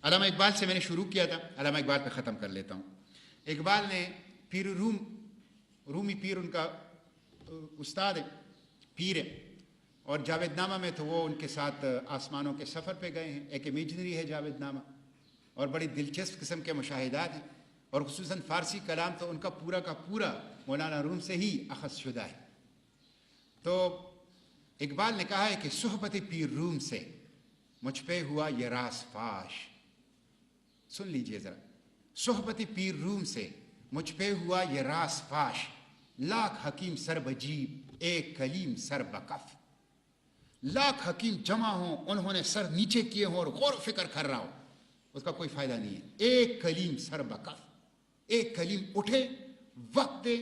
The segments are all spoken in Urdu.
علامہ اقبال سے میں نے شروع کیا تھا، علامہ اقبال پہ ختم کر لیتا ہوں۔ اقبال نے رومی پیر ان کا استاد ہے، پیر ہے، اور جاوید نامہ میں تو وہ ان کے ساتھ آسمانوں کے سفر پہ گئے ہیں، ایک امیجنری ہے جاوید نامہ، اور بڑی دلچسپ قسم کے مشاہدات ہیں، اور خصوصاً فارسی کلام تو ان کا پورا کا پورا مولانا روم سے ہی اخذ شدہ ہے۔ تو اقبال نے کہا ہے کہ صحبت پیر روم سے مجھ پہ ہوا یہ راز فاش، سن لیجئے ذرا، صحبت پیر روم سے مجھ پہ ہوا یہ راز فاش، لاکھ حکیم سر بجیب ایک کلیم سر بکف، لاکھ حکیم جمع ہوں انہوں نے سر نیچے کیے ہوں اور غور و فکر کر رہا ہو، اس کا کوئی فائدہ نہیں ہے۔ ایک کلیم سر بکف، ایک کلیم اٹھے، وقت دے،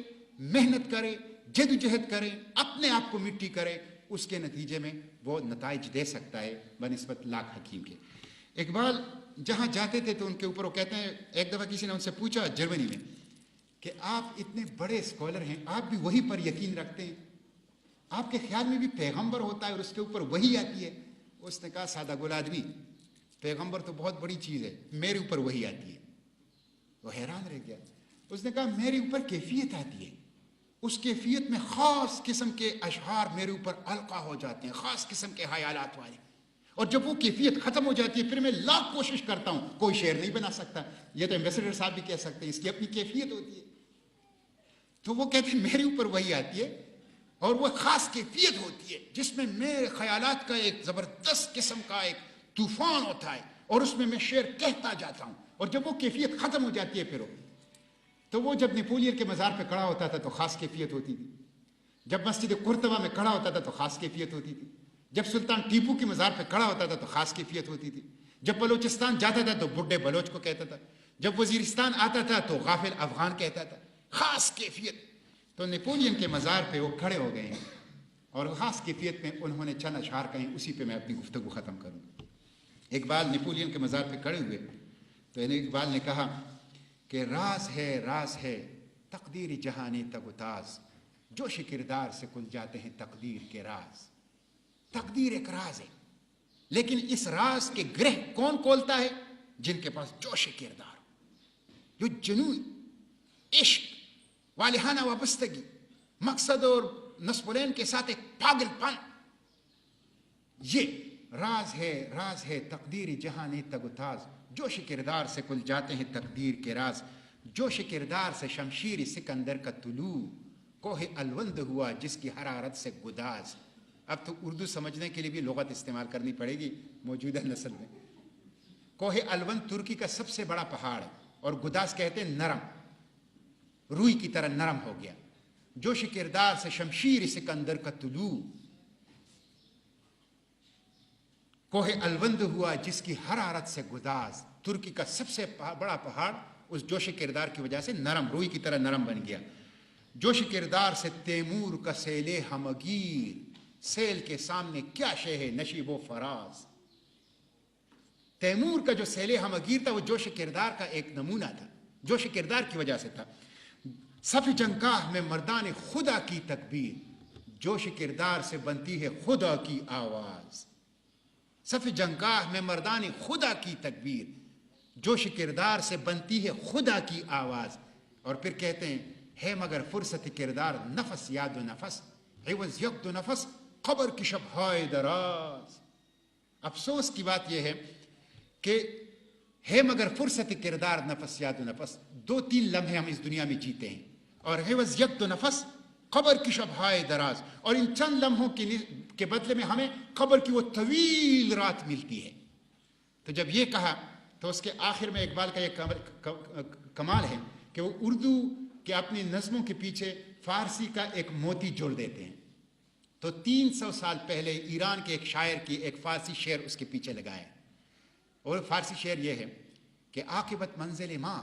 محنت کرے، جد و جہد کرے، اپنے آپ کو مٹی کرے، اس کے نتیجے میں وہ نتائج دے سکتا ہے بنسبت لاکھ حکیم کے۔ اقبال جہاں جاتے تھے تو ان کے اوپر وہ کہتے ہیں، ایک دفعہ کسی نے ان سے پوچھا جرمنی میں کہ آپ اتنے بڑے اسکالر ہیں، آپ بھی وہی پر یقین رکھتے ہیں، آپ کے خیال میں بھی پیغمبر ہوتا ہے اور اس کے اوپر وہی آتی ہے؟ اس نے کہا سادہ گل آدمی، پیغمبر تو بہت بڑی چیز ہے، میرے اوپر وہی آتی ہے۔ وہ حیران رہ گیا۔ اس نے کہا میرے اوپر کیفیت آتی ہے، اس کیفیت میں خاص قسم کے اشعار میرے اوپر القا ہو جاتے ہیں، خاص قسم کے خیالات والے، اور جب وہ کیفیت ختم ہو جاتی ہے پھر میں لاکھ کوشش کرتا ہوں، کوئی شعر نہیں بنا سکتا۔ یہ تو ایمبیسڈر صاحب بھی کہہ سکتے ہیں، اس کی اپنی کیفیت ہوتی ہے۔ تو وہ کہتے ہیں میرے اوپر وہی آتی ہے، اور وہ خاص کیفیت ہوتی ہے جس میں میرے خیالات کا ایک زبردست قسم کا ایک طوفان ہوتا ہے، اور اس میں شعر کہتا جاتا ہوں، اور جب وہ کیفیت ختم ہو جاتی ہے پھر تو وہ جب نیپولین کے مزار پہ کھڑا ہوتا تھا تو خاص کیفیت ہوتی تھی، جب مسجد قرطبہ میں کھڑا ہوتا تھا تو خاص کیفیت ہوتی تھی، جب سلطان ٹیپو کے مزار پہ کھڑا ہوتا تھا تو خاص کیفیت ہوتی تھی، جب بلوچستان جاتا تھا تو بڈھے بلوچ کو کہتا تھا، جب وزیرستان آتا تھا تو غافل افغان کہتا تھا، خاص کیفیت۔ تو نیپولین کے مزار پہ وہ کھڑے ہو گئے ہیں، اور خاص کیفیت میں انہوں نے چند اشعار کہیں، اسی پہ میں اپنی گفتگو ختم کروں۔ اقبال نیپولین کے مزار پہ کھڑے ہوئے تو اقبال نے کہا کہ راز ہے تقدیر جہانی تگتاز، جوش کردار سے کھل جاتے ہیں تقدیر کے راز۔ تقدیر ایک راز ہے، لیکن اس راز کے گرہ کون کھولتا ہے؟ جن کے پاس جوش کردار، جو جنون، عشق، والہانہ وابستگی، مقصد اور نصب العین کے ساتھ ایک پاگل پن، یہ راز ہے تقدیر جہانی تگتاز، جوش کردار سے کھل جاتے ہیں تقدیر کے راز، جوش کردار سے شمشیر سکندر کا طلوع، کوہ الوند ہوا جس کی حرارت سے گداز۔ اب تو اردو سمجھنے کے لیے بھی لغت استعمال کرنی پڑے گی موجودہ نسل میں۔ کوہ الوند ترکی کا سب سے بڑا پہاڑ ہے، اور گداز کہتے ہیں نرم، روئی کی طرح نرم ہو گیا۔ جوش کردار سے شمشیر سکندر کا طلوع، کوہ الوند ہوا جس کی حرارت سے گداز۔ ترکی کا سب سے بڑا پہاڑ اس جوش کردار کی وجہ سے نرم، روئی کی طرح نرم بن گیا۔ جوش کردار سے تیمور کا سیل ہمگیر، سیل کے سامنے کیا شے ہے نشیب و فراز۔ تیمور کا جو سیل ہمگیر تھا وہ جوش کردار کا ایک نمونہ تھا، جوش کردار کی وجہ سے تھا۔ صف جنگاہ میں مردان خدا کی تکبیر، جوش کردار سے بنتی ہے خدا کی آواز۔ صف جنگاہ میں مردان خدا کی تکبیر، جوش کردار سے بنتی ہے خدا کی آواز۔ اور پھر کہتے ہیں ہے مگر فرصت کردار نفس یاد و نفس، عوض یک دو نفس قبر کی شبہائے دراز۔ افسوس کی بات یہ ہے کہ ہے مگر فرصت کردار نفس یاد و نفس، 2-3 لمحے ہم اس دنیا میں جیتے ہیں، اور عوض یک دو نفس قبر کی شبہائے دراز، اور ان چند لمحوں کے بدلے میں ہمیں قبر کی وہ طویل رات ملتی ہے۔ تو جب یہ کہا تو اس کے آخر میں اقبال کا یہ کمال ہے کہ وہ اردو کے اپنی نظموں کے پیچھے فارسی کا ایک موتی جوڑ دیتے ہیں۔ تو 300 سال پہلے ایران کے ایک شاعر کی ایک فارسی شعر اس کے پیچھے لگائے، اور فارسی شعر یہ ہے کہ عاقبت منزل ماں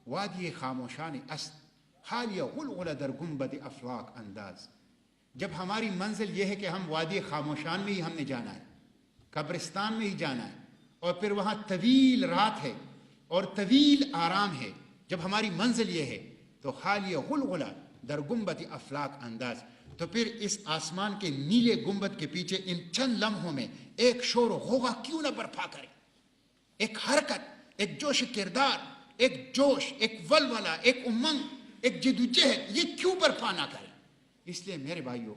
وادی خاموشان است، حالیہ غلغلہ در گنبد افلاک انداز۔ جب ہماری منزل یہ ہے کہ ہم وادی خاموشان میں ہی ہم نے جانا ہے، قبرستان میں ہی جانا ہے، اور پھر وہاں طویل رات ہے اور طویل آرام ہے، جب ہماری منزل یہ ہے تو حالیہ غلغلہ در گنبد افلاک انداز، تو پھر اس آسمان کے نیلے گنبد کے پیچھے ان چند لمحوں میں ایک شور و غوغا کیوں نہ برپا کرے، ایک حرکت ایک جوش کردار، ایک جوش، ایک ولولہ، ایک امنگ، ایک جدوجہد یہ کیوں برپا نہ کریں؟ اس لیے میرے بھائیوں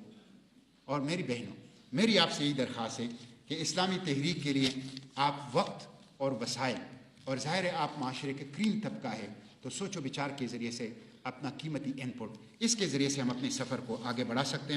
اور میری بہنوں، میری آپ سے یہ درخواست ہے کہ اسلامی تحریک کے لیے آپ وقت اور وسائل، اور ظاہر ہے آپ معاشرے کے کریم طبقہ ہے تو سوچ و بچار کے ذریعے سے اپنا قیمتی ان پٹ، اس کے ذریعے سے ہم اپنے سفر کو آگے بڑھا سکتے ہیں۔